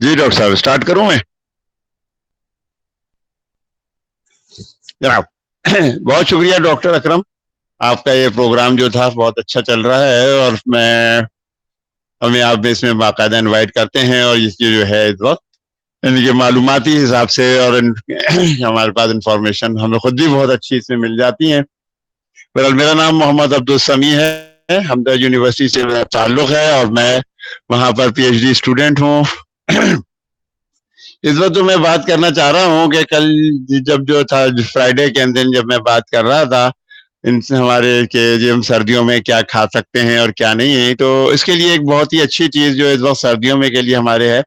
جی doctor صاحب start کروں میں جناب؟ بہت شکریہ ڈاکٹر اکرم، آپ کا یہ پروگرام جو تھا بہت اچھا چل رہا ہے، اور ہمیں آپ اس میں باقاعدہ انوائٹ کرتے ہیں، اور اس کی جو ہے اس وقت یعنی کہ معلوماتی حساب سے اور ہمارے پاس انفارمیشن ہمیں خود بھی بہت اچھی اس میں مل جاتی ہیں۔ میرا نام محمد عبدالسمیع ہے، ہمدرد یونیورسٹی سے میرا تعلق ہے، اور میں وہاں پر پی ایچ ڈی اسٹوڈنٹ ہوں۔ اس وقت تو میں بات کرنا چاہ رہا ہوں کہ کل جب جو تھا فرائیڈے کے دن جب میں بات کر رہا تھا ان سے ہمارے کہ ہم سردیوں میں کیا کھا سکتے ہیں اور کیا نہیں ہے، تو اس کے لیے ایک بہت ہی اچھی چیز جو اس وقت سردیوں میں کے لیے ہمارے ہے،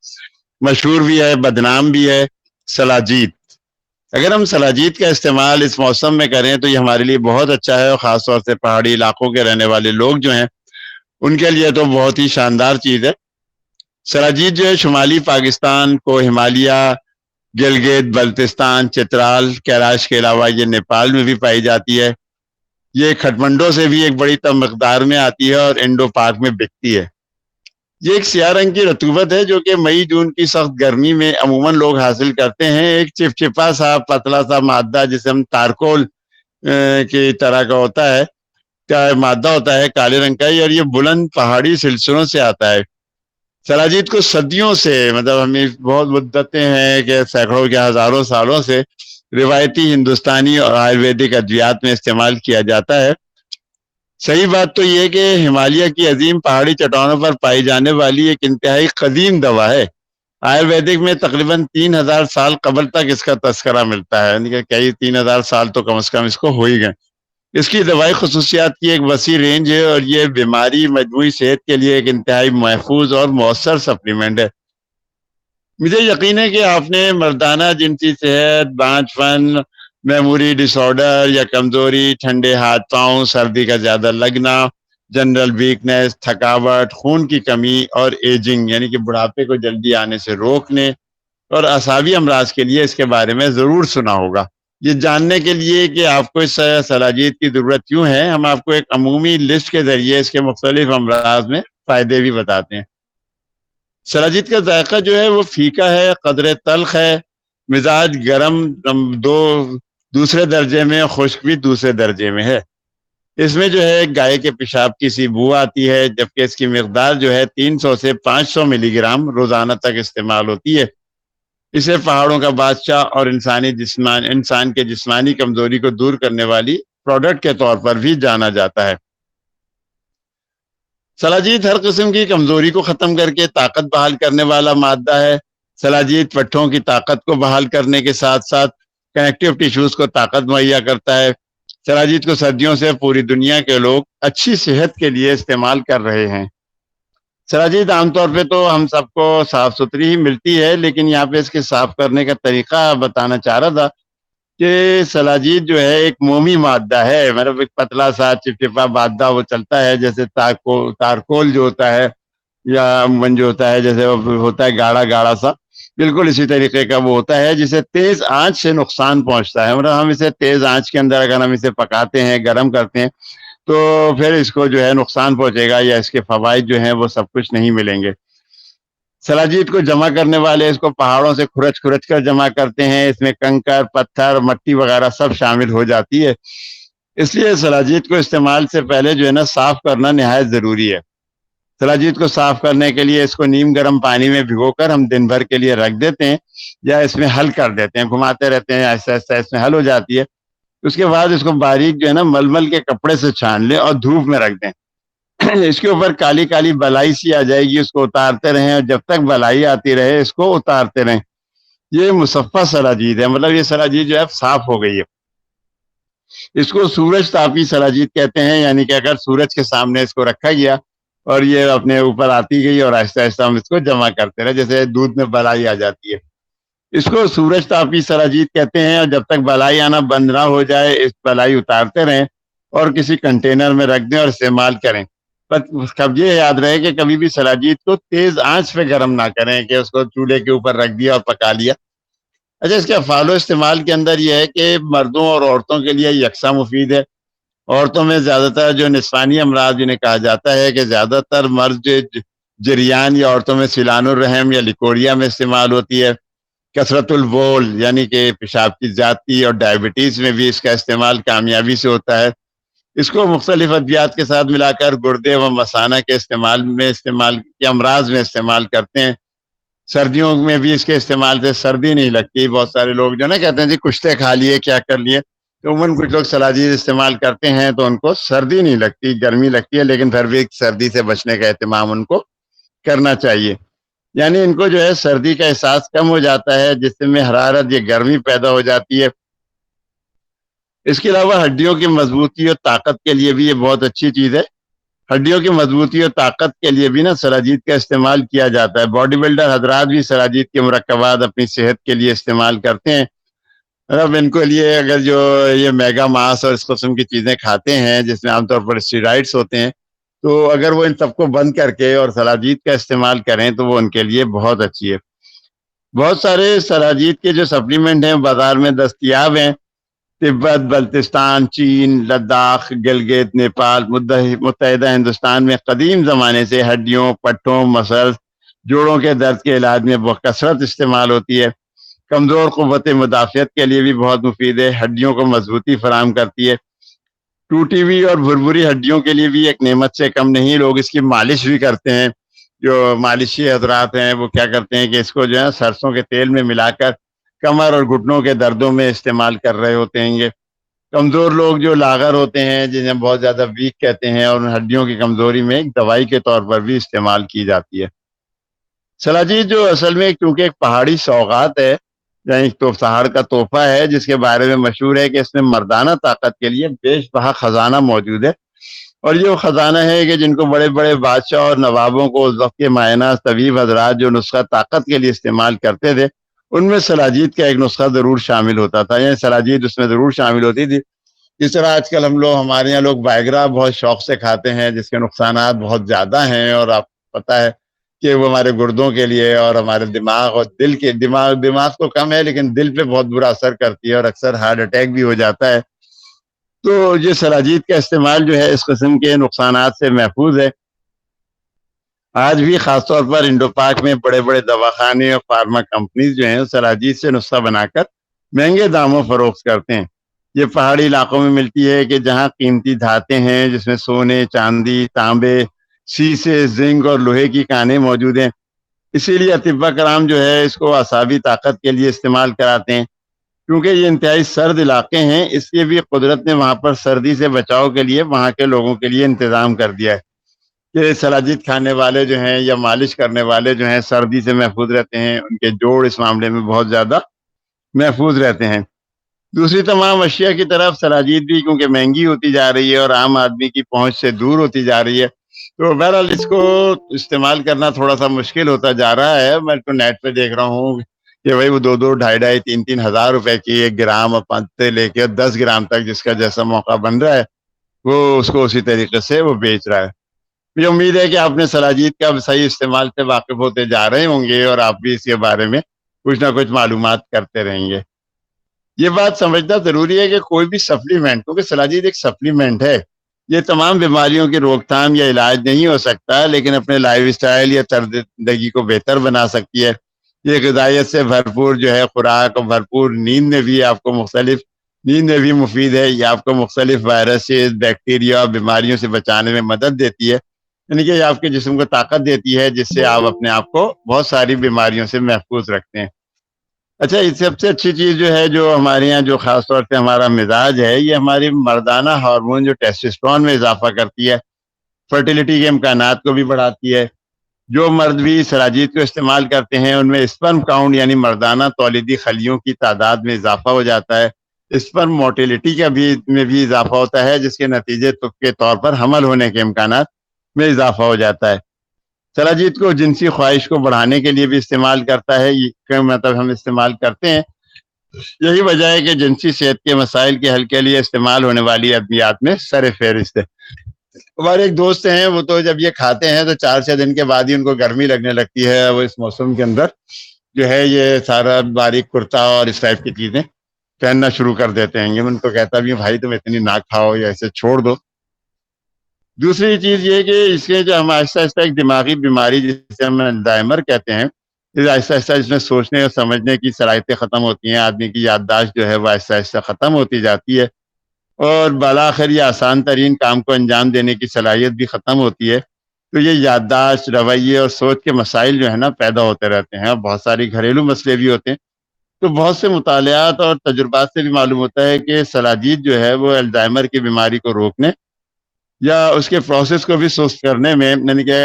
مشہور بھی ہے بدنام بھی ہے، سلاجید۔ اگر ہم سلاجید کا استعمال اس موسم میں کریں تو یہ ہمارے لیے بہت اچھا ہے، اور خاص طور سے پہاڑی علاقوں کے رہنے والے لوگ جو ہیں ان کے لیے تو بہت ہی شاندار چیز ہے۔ سلاجید جو ہے شمالی پاکستان کو ہمالیہ، گلگت بلتستان، چترال، کیلاش کے علاوہ یہ نیپال میں بھی پائی جاتی ہے۔ یہ کھٹمنڈو سے بھی ایک بڑی مقدار میں آتی ہے اور انڈو پاک میں بکتی ہے۔ یہ ایک سیاہ رنگ کی رطوبت ہے جو کہ مئی جون کی سخت گرمی میں عموماً لوگ حاصل کرتے ہیں۔ ایک چپچپا سا پتلا سا مادہ جسے ہم تارکول کی طرح کا ہوتا ہے، مادہ ہوتا ہے کالے رنگ کا، اور یہ بلند پہاڑی سلسلوں سے آتا ہے۔ سلاجید کو صدیوں سے مطلب ہمیں بہت مدتیں ہیں کہ سینکڑوں کے ہزاروں سالوں سے روایتی ہندوستانی اور آیوریدک ادویات میں استعمال کیا جاتا ہے۔ صحیح بات تو یہ کہ ہمالیہ کی عظیم پہاڑی چٹانوں پر پائی جانے والی ایک انتہائی قدیم دوا ہے۔ آیوریدک میں تقریباً 3000 سال قبل تک اس کا تذکرہ ملتا ہے، یعنی کہ کئی 3000 سال تو کم از کم اس کو ہو ہی گئے۔ اس کی دوائی خصوصیات کی ایک وسیع رینج ہے، اور یہ بیماری مجموعی صحت کے لیے ایک انتہائی محفوظ اور مؤثر سپلیمنٹ ہے۔ مجھے یقین ہے کہ آپ نے مردانہ جنسی صحت، بانجھ پن، میموری ڈس آرڈر یا کمزوری، ٹھنڈے ہاتھ پاؤں، سردی کا زیادہ لگنا، جنرل ویکنس، تھکاوٹ، خون کی کمی اور ایجنگ یعنی کہ بڑھاپے کو جلدی آنے سے روکنے اور اعصابی امراض کے لیے اس کے بارے میں ضرور سنا ہوگا۔ یہ جاننے کے لیے کہ آپ کو اس سلاجید کی ضرورت کیوں ہے، ہم آپ کو ایک عمومی لسٹ کے ذریعے اس کے مختلف امراض میں فائدے بھی بتاتے ہیں۔ سلاجید کا ذائقہ جو ہے وہ پھیکا ہے، قدرے تلخ ہے، مزاج گرم دوسرے درجے میں، خشک بھی دوسرے درجے میں ہے۔ اس میں جو ہے گائے کے پیشاب کی سی بو آتی ہے، جبکہ اس کی مقدار جو ہے 300 سے 500 ملی گرام روزانہ تک استعمال ہوتی ہے۔ اسے پہاڑوں کا بادشاہ اور انسان کے جسمانی کمزوری کو دور کرنے والی پروڈکٹ کے طور پر بھی جانا جاتا ہے۔ سلاجید ہر قسم کی کمزوری کو ختم کر کے طاقت بحال کرنے والا مادہ ہے۔ سلاجید پٹھوں کی طاقت کو بحال کرنے کے ساتھ ساتھ کنیکٹیو ٹیشوز کو طاقت مہیا کرتا ہے۔ سلاجید کو صدیوں سے پوری دنیا کے لوگ اچھی صحت کے لیے استعمال کر رہے ہیں۔ سلاجید عام طور پہ تو ہم سب کو صاف ستھری ہی ملتی ہے، لیکن یہاں پہ اس کے صاف کرنے کا طریقہ بتانا چاہ رہا تھا کہ سلاجید جو ہے ایک مومی مادہ ہے، مطلب ایک پتلا سا چپچپا مادہ وہ چلتا ہے، جیسے تارکول جو ہوتا ہے یا من جو ہوتا ہے جیسے ہوتا ہے گاڑھا گاڑھا سا، بالکل اسی طریقے کا وہ ہوتا ہے، جسے تیز آنچ سے نقصان پہنچتا ہے۔ مطلب ہم اسے تیز آنچ کے اندر اگر ہم اسے پکاتے ہیں، گرم کرتے ہیں، تو پھر اس کو جو ہے نقصان پہنچے گا، یا اس کے فوائد جو ہیں وہ سب کچھ نہیں ملیں گے۔ سلاجید کو جمع کرنے والے اس کو پہاڑوں سے کھرچ کھرچ کر جمع کرتے ہیں، اس میں کنکر، پتھر، مٹی وغیرہ سب شامل ہو جاتی ہے۔ اس لیے سلاجید کو استعمال سے پہلے جو ہے نا صاف کرنا نہایت ضروری ہے۔ سلاجید کو صاف کرنے کے لیے اس کو نیم گرم پانی میں بھگو کر ہم دن بھر کے لیے رکھ دیتے ہیں، یا اس میں حل کر دیتے ہیں، گھماتے رہتے ہیں، ایسا ایسا اس میں حل ہو جاتی ہے۔ اس کے بعد اس کو باریک جو ہے نا ململ کے کپڑے سے چھان لیں اور دھوپ میں رکھ دیں۔ اس کے اوپر کالی کالی بلائی سی آ جائے گی، اس کو اتارتے رہیں، اور جب تک بلائی آتی رہے اس کو اتارتے رہیں۔ یہ مصفہ سلاجید ہے، مطلب یہ سلاجید جو ہے صاف ہو گئی ہے۔ اس کو سورج تاپی سلاجید کہتے ہیں، یعنی کہ اگر سورج کے سامنے اس کو رکھا گیا اور یہ اپنے اوپر آتی گئی اور آہستہ آہستہ ہم اس کو جمع کرتے رہے، جیسے دودھ میں بلائی آ جاتی ہے۔ اس کو سورج تاپی سلاجید کہتے ہیں، اور جب تک بلائی آنا بند نہ ہو جائے اس بلائی اتارتے رہیں اور کسی کنٹینر میں رکھ دیں اور استعمال کریں۔ کب یہ یاد رہے کہ کبھی بھی سلاجید کو تیز آنچ پہ گرم نہ کریں کہ اس کو چولہے کے اوپر رکھ دیا اور پکا لیا۔ اچھا، اس کے افعال و استعمال کے اندر یہ ہے کہ مردوں اور عورتوں کے لیے یکساں مفید ہے۔ عورتوں میں زیادہ تر جو نسوانی امراض جنہیں کہا جاتا ہے کہ زیادہ تر مرض جریان یا عورتوں میں سیلان الرحم یا لیکوریا میں استعمال ہوتی ہے. کثرت البول یعنی کہ پیشاب کی زیادتی اور ڈائبٹیز میں بھی اس کا استعمال کامیابی سے ہوتا ہے. اس کو مختلف ادویات کے ساتھ ملا کر گردے و مثانہ کے استعمال کے امراض میں استعمال کرتے ہیں. سردیوں میں بھی اس کے استعمال سے سردی نہیں لگتی. بہت سارے لوگ جو نا کہتے ہیں جی کشتے کھا لیے کیا کر لیے, تو عموماً کچھ لوگ سلاجید استعمال کرتے ہیں تو ان کو سردی نہیں لگتی, گرمی لگتی ہے, لیکن پھر بھی سردی سے بچنے کا اہتمام ان کو کرنا چاہیے. یعنی ان کو جو ہے سردی کا احساس کم ہو جاتا ہے, جسم میں حرارت یا گرمی پیدا ہو جاتی ہے. اس کے علاوہ ہڈیوں کی مضبوطی اور طاقت کے لیے بھی یہ بہت اچھی چیز ہے. ہڈیوں کی مضبوطی اور طاقت کے لیے بھی نا سلاجید کا استعمال کیا جاتا ہے. باڈی بلڈر حضرات بھی سلاجید کے مرکبات اپنی صحت کے لیے استعمال کرتے ہیں. اب ان کے لیے اگر جو یہ میگا ماس اور اس قسم کی چیزیں کھاتے ہیں جس میں عام طور پر اسٹیرائڈس ہوتے ہیں, تو اگر وہ ان سب کو بند کر کے اور سلاجید کا استعمال کریں تو وہ ان کے لیے بہت اچھی ہے. بہت سارے سلاجید کے جو سپلیمنٹ ہیں بازار میں دستیاب ہیں. تبت, بلتستان, چین, لداخ, گلگت, نیپال, متحدہ ہندوستان میں قدیم زمانے سے ہڈیوں, پٹھوں, مسلس, جوڑوں کے درد کے علاج میں بکثرت استعمال ہوتی ہے. کمزور قوت مدافعت کے لیے بھی بہت مفید ہے. ہڈیوں کو مضبوطی فراہم کرتی ہے. ٹوٹی ہوئی اور بھربھری ہڈیوں کے لیے بھی ایک نعمت سے کم نہیں. لوگ اس کی مالش بھی کرتے ہیں. جو مالشی حضرات ہیں وہ کیا کرتے ہیں کہ اس کو جو ہے سرسوں کے تیل میں ملا کر کمر اور گھٹنوں کے دردوں میں استعمال کر رہے ہوتے ہیں. کمزور لوگ جو لاغر ہوتے ہیں جنہیں بہت زیادہ ویک کہتے ہیں, اور ہڈیوں کی کمزوری میں ایک دوائی کے طور پر بھی استعمال کی جاتی ہے. سلاجید جو اصل میں کیونکہ ایک پہاڑی سوغات ہے, یعنی تو پہاڑ کا تحفہ ہے, جس کے بارے میں مشہور ہے کہ اس میں مردانہ طاقت کے لیے بیش بہا خزانہ موجود ہے. اور یہ وہ خزانہ ہے کہ جن کو بڑے بڑے بادشاہ اور نوابوں کو اس وقت کے مائنہ طبیب حضرات جو نسخہ طاقت کے لیے استعمال کرتے تھے, ان میں سلاجید کا ایک نسخہ ضرور شامل ہوتا تھا. یعنی سلاجید اس میں ضرور شامل ہوتی تھی. اس طرح آج کل ہمارے یہاں لوگ وائگرا بہت شوق سے کھاتے ہیں, جس کے نقصانات بہت زیادہ ہیں, اور آپ پتہ ہے کہ وہ ہمارے گردوں کے لیے اور ہمارے دماغ اور دل کے دماغ تو کم ہے لیکن دل پہ بہت برا اثر کرتی ہے, اور اکثر ہارٹ اٹیک بھی ہو جاتا ہے. تو یہ سلاجید کا استعمال جو ہے اس قسم کے نقصانات سے محفوظ ہے. آج بھی خاص طور پر انڈو پاک میں بڑے بڑے دواخانے اور فارما کمپنیز جو ہیں سلاجید سے نسخہ بنا کر مہنگے داموں فروخت کرتے ہیں. یہ پہاڑی علاقوں میں ملتی ہے کہ جہاں قیمتی دھاتیں ہیں, جس میں سونے, چاندی, تانبے, سیسے, زنک اور لوہے کی کانیں موجود ہیں. اسی لیے اطباء کرام جو ہے اس کو اعصابی طاقت کے لیے استعمال کراتے ہیں. کیونکہ یہ انتہائی سرد علاقے ہیں, اس لیے بھی قدرت نے وہاں پر سردی سے بچاؤ کے لیے وہاں کے لوگوں کے لیے انتظام کر دیا ہے کہ سلاجید کھانے والے جو ہیں یا مالش کرنے والے جو ہیں سردی سے محفوظ رہتے ہیں. ان کے جوڑ اس معاملے میں بہت زیادہ محفوظ رہتے ہیں. دوسری تمام اشیاء کی طرف سلاجید بھی کیونکہ مہنگی ہوتی جا رہی ہے اور عام آدمی کی پہنچ سے دور ہوتی جا رہی ہے, تو بہرحال اس کو استعمال کرنا تھوڑا سا مشکل ہوتا جا رہا ہے. میں تو نیٹ پہ دیکھ رہا ہوں کہ بھائی وہ 2,000, 2,500, 3,000 ہزار روپے کی 1 گرام اور 5 سے لے کے 10 گرام تک جس کا جیسا موقع بن رہا ہے وہ اس کو اسی طریقے سے وہ بیچ رہا ہے. مجھے امید ہے کہ آپ نے سلاجید کا صحیح استعمال سے واقف ہوتے جا رہے ہوں گے, اور آپ بھی اس کے بارے میں کچھ نہ کچھ معلومات کرتے رہیں گے. یہ بات سمجھنا ضروری ہے کہ کوئی بھی سپلیمنٹ, کیونکہ سلاجید ایک سپلیمنٹ ہے, یہ تمام بیماریوں کی روک تھام یا علاج نہیں ہو سکتا, لیکن اپنے لائف اسٹائل یا طرز زندگی کو بہتر بنا سکتی ہے. یہ غذائیت سے بھرپور جو ہے خوراک اور بھرپور نیند میں بھی آپ کو مفید ہے. یہ آپ کو مختلف وائرسز, بیکٹیریا, بیماریوں سے بچانے میں مدد دیتی ہے. یعنی کہ یہ آپ کے جسم کو طاقت دیتی ہے جس سے آپ اپنے آپ کو بہت ساری بیماریوں سے محفوظ رکھتے ہیں. اچھا, اس سب سے اچھی چیز جو ہے جو ہمارے یہاں جو خاص طور سے ہمارا مزاج ہے, یہ ہماری مردانہ ہارمون جو ٹیسٹوسٹرون میں اضافہ کرتی ہے, فرٹیلیٹی کے امکانات کو بھی بڑھاتی ہے. جو مرد بھی سلاجید کو استعمال کرتے ہیں ان میں اسپرم کاؤنٹ یعنی مردانہ تولیدی خلیوں کی تعداد میں اضافہ ہو جاتا ہے. اسپرم موٹیلیٹی میں بھی اضافہ ہوتا ہے, جس کے نتیجے کے طور پر حمل ہونے کے امکانات میں اضافہ ہو جاتا ہے. سلاجید کو جنسی خواہش کو بڑھانے کے لیے بھی استعمال کرتا ہے, مطلب ہم استعمال کرتے ہیں. یہی وجہ ہے کہ جنسی صحت کے مسائل کے حل کے لیے استعمال ہونے والی ادویات میں سر فہرست ہے. ہمارے ایک دوست ہیں, وہ تو جب یہ کھاتے ہیں تو 4-6 دن کے بعد ہی ان کو گرمی لگنے لگتی ہے. وہ اس موسم کے اندر جو ہے یہ سارا باریک کرتا اور اس ٹائپ کی چیزیں پہننا شروع کر دیتے ہیں. میں ان کو کہتا بھی بھائی تم اتنی نہ کھاؤ یا اسے چھوڑ دو. دوسری چیز یہ کہ اس کے جو ہم آہستہ آہستہ ایک دماغی بیماری جسے ہم الزائمر کہتے ہیں، آہستہ آہستہ اس میں سوچنے اور سمجھنے کی صلاحیتیں ختم ہوتی ہیں، آدمی کی یادداشت جو ہے وہ آہستہ آہستہ ختم ہوتی جاتی ہے، اور بالآخر یہ آسان ترین کام کو انجام دینے کی صلاحیت بھی ختم ہوتی ہے۔ تو یہ یادداشت، رویے اور سوچ کے مسائل جو ہے نا پیدا ہوتے رہتے ہیں، اور بہت ساری گھریلو مسئلے بھی ہوتے ہیں۔ تو بہت سے مطالعات اور تجربات سے بھی معلوم ہوتا ہے کہ سلاجید جو ہے وہ الزائمر کی بیماری کو روکنے یا اس کے پروسیس کو بھی سست کرنے میں، یعنی کہ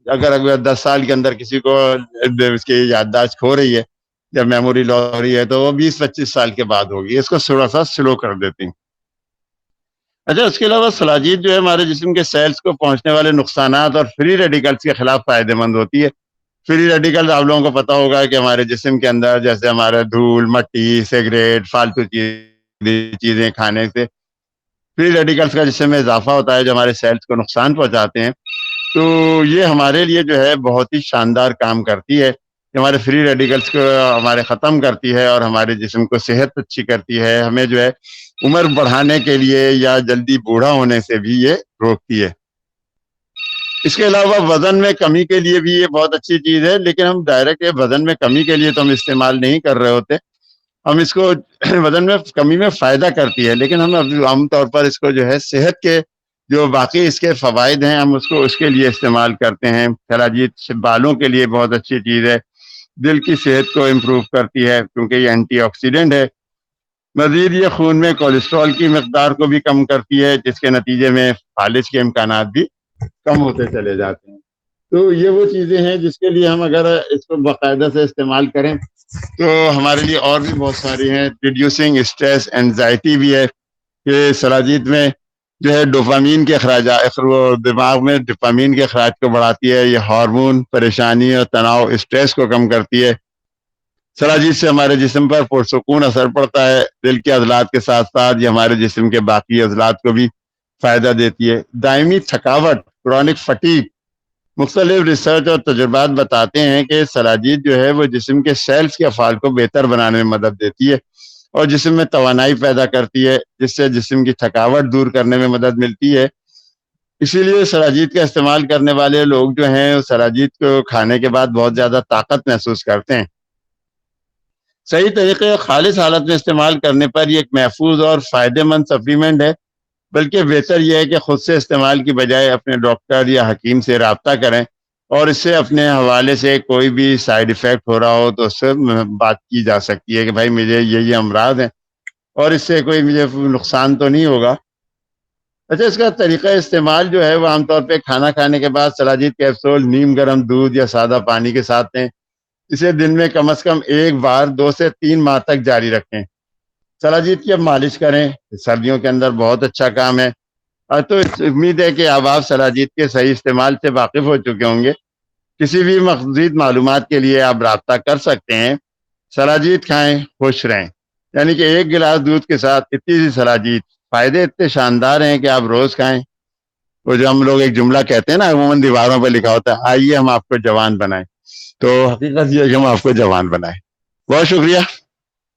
اگر 10 سال کے اندر کسی کو اس کی یادداشت کھو رہی ہے یا میموری لاس ہو رہی ہے، تو وہ 20-25 سال کے بعد ہوگی، اس کو تھوڑا سا سلو کر دیتی ہیں۔ اچھا، اس کے علاوہ سلاجید جو ہے ہمارے جسم کے سیلز کو پہنچنے والے نقصانات اور فری ریڈیکلز کے خلاف فائدہ مند ہوتی ہے۔ فری ریڈیکلز آپ لوگوں کو پتا ہوگا کہ ہمارے جسم کے اندر جیسے ہمارا دھول، مٹی، سگریٹ، فالتو چیزیں کھانے سے فری ریڈیکلز کا جسم میں اضافہ ہوتا ہے جو ہمارے سیلز کو نقصان پہنچاتے ہیں۔ تو یہ ہمارے لیے جو ہے بہت ہی شاندار کام کرتی ہے کہ ہمارے فری ریڈیکلز کو ہمارے ختم کرتی ہے اور ہمارے جسم کو صحت اچھی کرتی ہے، ہمیں جو ہے عمر بڑھانے کے لیے یا جلدی بوڑھا ہونے سے بھی یہ روکتی ہے۔ اس کے علاوہ وزن میں کمی کے لیے بھی یہ بہت اچھی چیز ہے، لیکن ہم ڈائریکٹ وزن میں کمی کے لیے تو ہم استعمال نہیں کر رہے ہوتے، ہم اس کو وزن میں کمی میں فائدہ کرتی ہے، لیکن ہم عام طور پر اس کو جو ہے صحت کے جو باقی اس کے فوائد ہیں ہم اس کو اس کے لیے استعمال کرتے ہیں۔ سلاجید بالوں کے لیے بہت اچھی چیز ہے، دل کی صحت کو امپروو کرتی ہے کیونکہ یہ اینٹی آکسیڈنٹ ہے۔ مزید یہ خون میں کولیسٹرول کی مقدار کو بھی کم کرتی ہے، جس کے نتیجے میں فالج کے امکانات بھی کم ہوتے چلے جاتے ہیں۔ تو یہ وہ چیزیں ہیں جس کے لیے ہم اگر اس کو باقاعدہ سے استعمال کریں تو ہمارے لیے اور بھی بہت ساری ہیں۔ ریڈیوسنگ اسٹریس، اینزائٹی بھی ہے کہ سلاجید میں جو ہے ڈوپامین کے اخراجات، وہ دماغ میں ڈوپامین کے اخراج کو بڑھاتی ہے، یہ ہارمون پریشانی اور تناؤ اسٹریس کو کم کرتی ہے۔ سلاجید سے ہمارے جسم پر پرسکون اثر پڑتا ہے، دل کے عضلات کے ساتھ ساتھ یہ ہمارے جسم کے باقی عضلات کو بھی فائدہ دیتی ہے۔ دائمی تھکاوٹ، کرونک فٹیگ، مختلف ریسرچ اور تجربات بتاتے ہیں کہ سلاجید جو ہے وہ جسم کے سیلز کے افعال کو بہتر بنانے میں مدد دیتی ہے اور جسم میں توانائی پیدا کرتی ہے، جس سے جسم کی تھکاوٹ دور کرنے میں مدد ملتی ہے۔ اسی لیے سلاجید کا استعمال کرنے والے لوگ جو ہیں سلاجید کو کھانے کے بعد بہت زیادہ طاقت محسوس کرتے ہیں۔ صحیح طریقے خالص حالت میں استعمال کرنے پر یہ ایک محفوظ اور فائدہ مند سپلیمنٹ ہے، بلکہ بہتر یہ ہے کہ خود سے استعمال کی بجائے اپنے ڈاکٹر یا حکیم سے رابطہ کریں، اور اس سے اپنے حوالے سے کوئی بھی سائیڈ ایفیکٹ ہو رہا ہو تو اس سے بات کی جا سکتی ہے کہ بھائی مجھے یہ امراض ہیں اور اس سے کوئی مجھے نقصان تو نہیں ہوگا۔ اچھا، اس کا طریقہ استعمال جو ہے وہ عام طور پہ کھانا کھانے کے بعد سلاجید کیپسول نیم گرم دودھ یا سادہ پانی کے ساتھ لیں۔ اسے دن میں کم از کم ایک بار 2 سے 3 ماہ تک جاری رکھیں۔ سلاجید کی اب مالش کریں، سردیوں کے اندر بہت اچھا کام ہے۔ تو امید ہے کہ اب آپ سلاجید کے صحیح استعمال سے واقف ہو چکے ہوں گے۔ کسی بھی مزید معلومات کے لیے آپ رابطہ کر سکتے ہیں۔ سلاجید کھائیں، خوش رہیں، یعنی کہ ایک گلاس دودھ کے ساتھ اتنی سی سلاجید، فائدے اتنے شاندار ہیں کہ آپ روز کھائیں۔ وہ جو ہم لوگ ایک جملہ کہتے ہیں نا، عموماً دیواروں پہ لکھا ہوتا ہے، آئیے ہم آپ کو جوان بنائیں، تو حقیقت یہ ہے کہ ہم آپ کو جوان بنائیں۔ بہت شکریہ۔